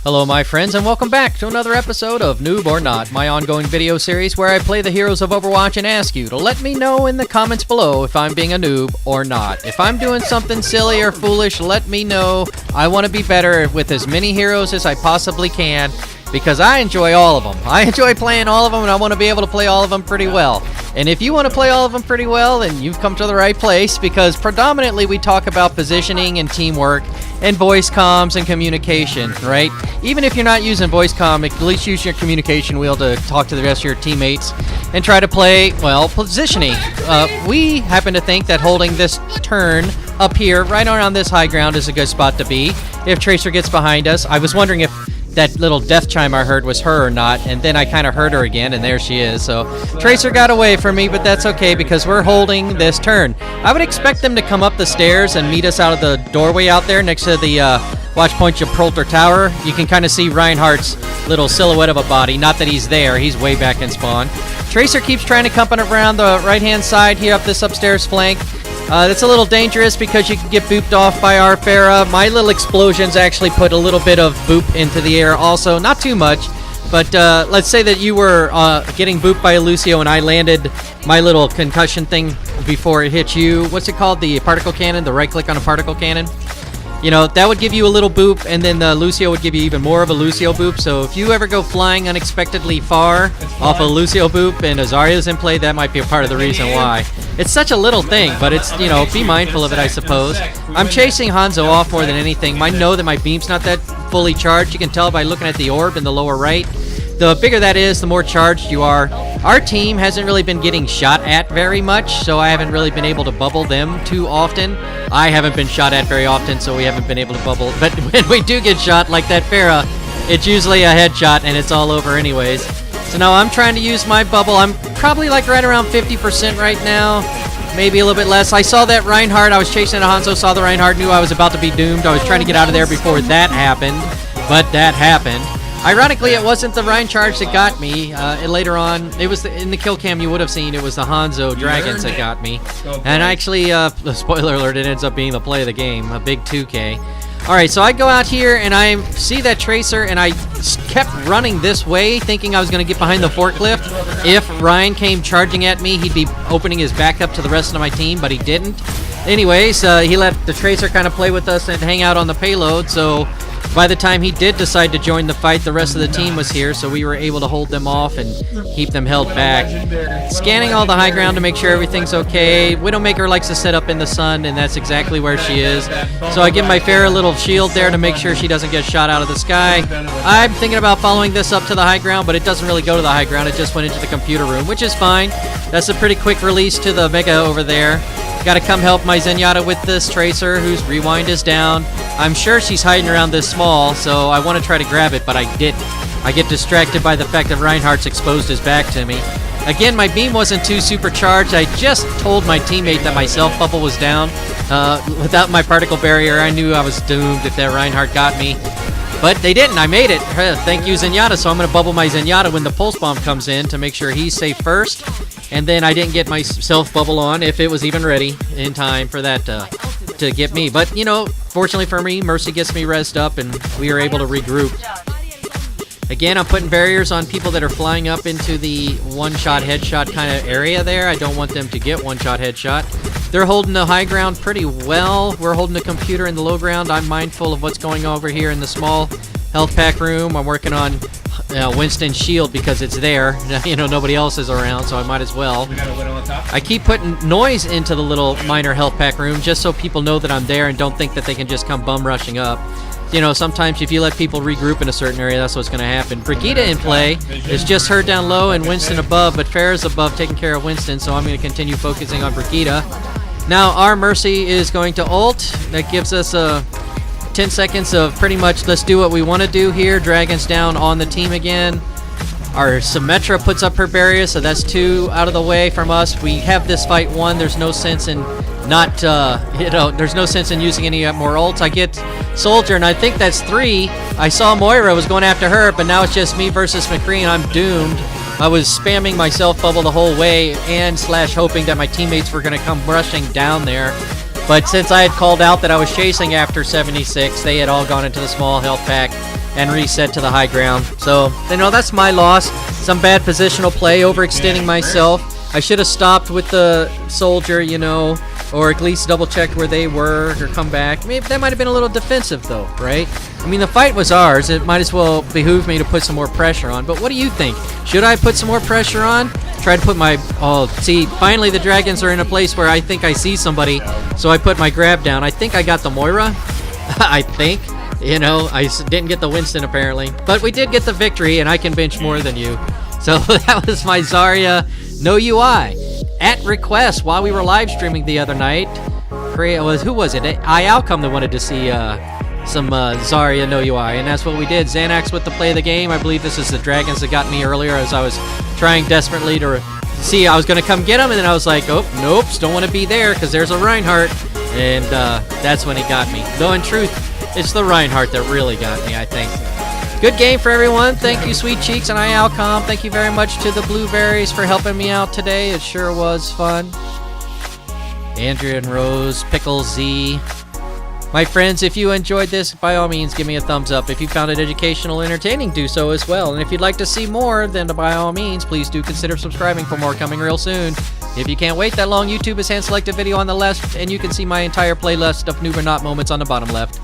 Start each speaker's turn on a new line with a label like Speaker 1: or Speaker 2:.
Speaker 1: Hello my friends and welcome back to another episode of Noob or Not, my ongoing video series where I play the heroes of Overwatch and ask you to let me know in the comments below if I'm being a noob or not. If I'm doing something silly or foolish, let me know. I want to be better with as many heroes as I possibly can because I enjoy all of them. I enjoy playing all of them and I want to be able to play all of them pretty well. And if you want to play all of them pretty well, then you've come to the right place because predominantly we talk about positioning and teamwork and voice comms and communication, right? Even if you're not using voice comm, at least use your communication wheel to talk to the rest of your teammates and try to play, well, positioning. We happen to think that holding this turn up here, right around this high ground, is a good spot to be. If Tracer gets behind us, I was wondering if that little death chime I heard was her or not, and then I kind of heard her again, and there she is. So Tracer got away from me, but that's okay because we're holding this turn. I would expect them to come up the stairs and meet us out of the doorway out there next to the Watchpoint Gibraltar Tower. You can kind of see Reinhardt's little silhouette of a body. Not that he's there, he's way back in spawn. Tracer keeps trying to come around the right-hand side here up this upstairs flank. That's a little dangerous because you can get booped off by our Pharah. My little explosions actually put a little bit of boop into the air also. Not too much, but let's say that you were getting booped by a Lucio and I landed my little concussion thing before it hit you. What's it called? The particle cannon? The right click on a particle cannon? You know, that would give you a little boop, and then the Lucio would give you even more of a Lucio boop. So if you ever go flying unexpectedly far off a Lucio boop and a Zarya's in play, that might be a part of the reason why. It's such a little thing, but it's, you know, be mindful of it, I suppose. I'm chasing Hanzo off more than anything. I know that my beam's not that fully charged. You can tell by looking at the orb in the lower right. The bigger that is, the more charged you are. Our team hasn't really been getting shot at very much, so I haven't really been able to bubble them too often. I haven't been shot at very often, so we haven't been able to bubble. But when we do get shot, like that Pharah, it's usually a headshot and it's all over anyways. So now I'm trying to use my bubble. I'm probably like right around 50% right now. Maybe a little bit less. I saw that Reinhardt. I was chasing a Hanzo, saw the Reinhardt, knew I was about to be doomed. I was trying to get out of there before that happened, but that happened. Ironically, it wasn't the Rhine charge that got me. Later on, it was in the kill cam you would have seen. It was the Hanzo Dragons that got me. And actually, spoiler alert, it ends up being the play of the game, a big 2K. Alright, so I go out here and I see that Tracer and I kept running this way thinking I was going to get behind the forklift. If Ryan came charging at me, he'd be opening his back up to the rest of my team, but he didn't. Anyways, he let the Tracer kind of play with us and hang out on the payload, so by the time he did decide to join the fight, the rest of the team was here, so we were able to hold them off and keep them held back. Scanning all the high ground to make sure everything's okay. Widowmaker likes to set up in the sun, and that's exactly where she is. So I give my Pharah a little shield there to make sure she doesn't get shot out of the sky. I'm thinking about following this up to the high ground, but it doesn't really go to the high ground. It just went into the computer room, which is fine. That's a pretty quick release to the Mega over there. Gotta come help my Zenyatta with this Tracer, whose rewind is down. I'm sure she's hiding around this small, so I want to try to grab it, but I didn't. I get distracted by the fact that Reinhardt's exposed his back to me. Again, my beam wasn't too supercharged. I just told my teammate that my self bubble was down. Without my particle barrier, I knew I was doomed if that Reinhardt got me. But they didn't. I made it. Thank you, Zenyatta. So I'm going to bubble my Zenyatta when the pulse bomb comes in to make sure he's safe first. And then I didn't get my self bubble on if it was even ready in time for that to get me. But, you know, fortunately for me, Mercy gets me rezzed up and we are able to regroup. Again, I'm putting barriers on people that are flying up into the one-shot headshot kind of area there. I don't want them to get one-shot headshot. They're holding the high ground pretty well. We're holding the computer in the low ground. I'm mindful of what's going on over here in the small health pack room. I'm working on Winston's shield because it's there. You know, nobody else is around, so I might as well. I keep putting noise into the little minor health pack room just so people know that I'm there and don't think that they can just come bum rushing up. You know, sometimes if you let people regroup in a certain area, that's what's going to happen. Brigitte in play. It's just her down low and Winston above, but Pharah's above taking care of Winston, so I'm going to continue focusing on Brigitte. Now, our Mercy is going to ult. That gives us 10 seconds of pretty much let's do what we want to do here. Dragon's down on the team again. Our Symmetra puts up her barrier, so that's 2 out of the way from us. We have this fight won. There's no sense in not, there's no sense in using any more ults. I get Soldier, and I think that's 3. I saw Moira was going after her, but now it's just me versus McCree, and I'm doomed. I was spamming my self bubble the whole way and / hoping that my teammates were going to come rushing down there. But since I had called out that I was chasing after 76, they had all gone into the small health pack. and reset to the high ground. So, you know, that's my loss. Some bad positional play, overextending myself. I should have stopped with the soldier, you know, or at least double-checked where they were or come back. Maybe that might have been a little defensive, though, right? I mean, the fight was ours. It might as well behoove me to put some more pressure on. But what do you think? Should I put some more pressure on? Try to put my... Oh, see, finally the dragons are in a place where I think I see somebody, so I put my grab down. I think I got the Moira. I think. You know, I didn't get the Winston, apparently. But we did get the victory, and I can bench more than you. So that was my Zarya No UI. At request, while we were live streaming the other night, who was it? Outcome that wanted to see some Zarya No UI, and that's what we did. Xanax with the play of the game. I believe this is the dragons that got me earlier as I was trying desperately to see. I was going to come get him, and then I was like, oh, nope, don't want to be there because there's a Reinhardt, and that's when he got me. Though in truth, it's the Reinhardt that really got me, I think. Good game for everyone. Thank you, Sweet Cheeks and iAlcom. Thank you very much to the Blueberries for helping me out today. It sure was fun. Andrea and Rose, Pickle Z. My friends, if you enjoyed this, by all means, give me a thumbs up. If you found it educational, entertaining, do so as well. And if you'd like to see more, then by all means, please do consider subscribing for more coming real soon. If you can't wait that long, YouTube is hand-selected video on the left, and you can see my entire playlist of Noob or Not moments on the bottom left.